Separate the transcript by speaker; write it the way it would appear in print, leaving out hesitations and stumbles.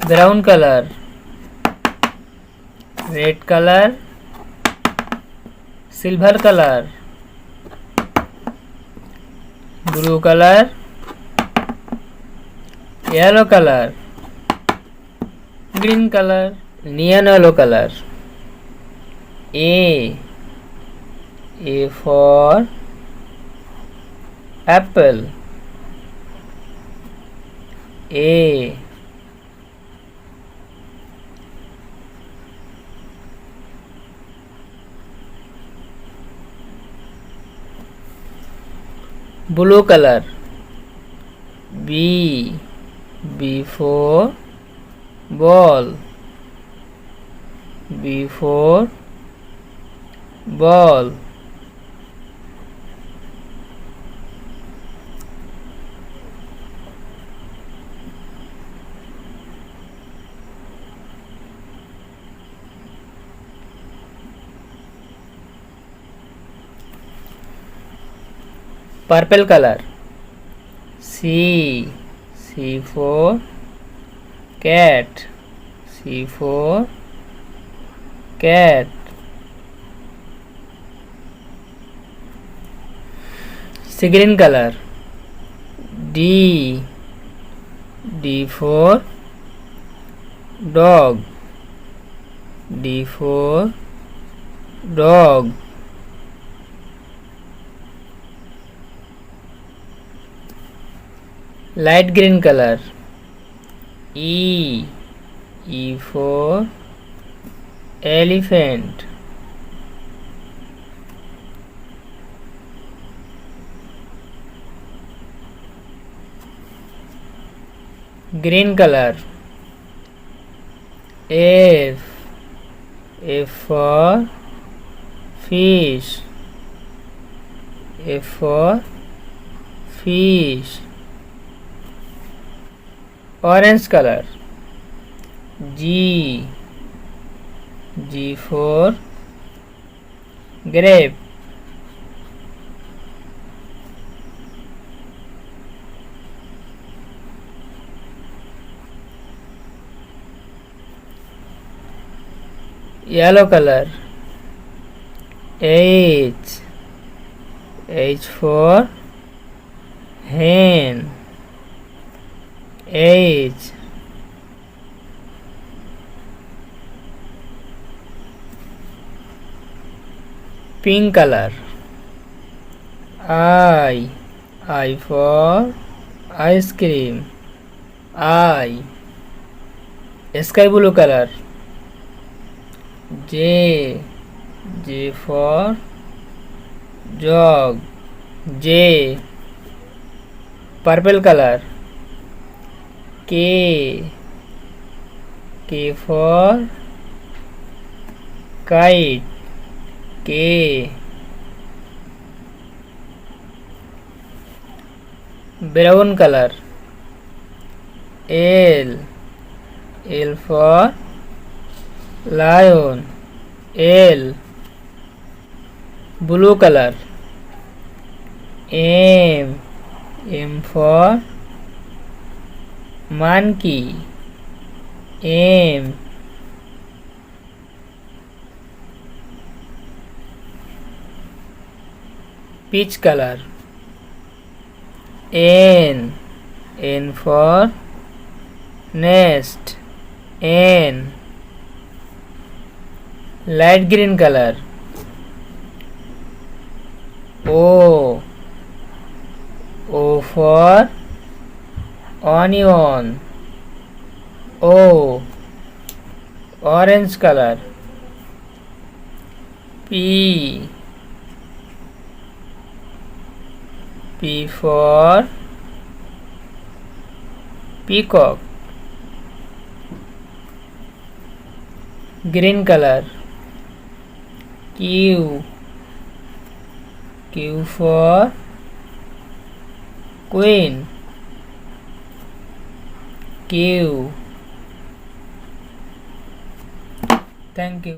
Speaker 1: brown color, red color, silver color, blue color, yellow color, green color, neon yellow color. A for apple. A. Blue color. B for ball. B for ball. Purple color. C for cat. C for cat. Sea green color. D for dog. D for dog. Light green color. E for elephant. Green color. F for fish. F for fish. Orange color. G for grape. Yellow color. H for hen. H. Pink color. I for ice cream. I. Sky blue color. J for jog. J. Purple color. K for kite. K. Brown color. L for lion. L. Blue color. M for monkey. M. Peach color. N for nest. N. Light green color. O for onion. O. Orange color. P for peacock. Green color. Q for queen. Q. Thank you.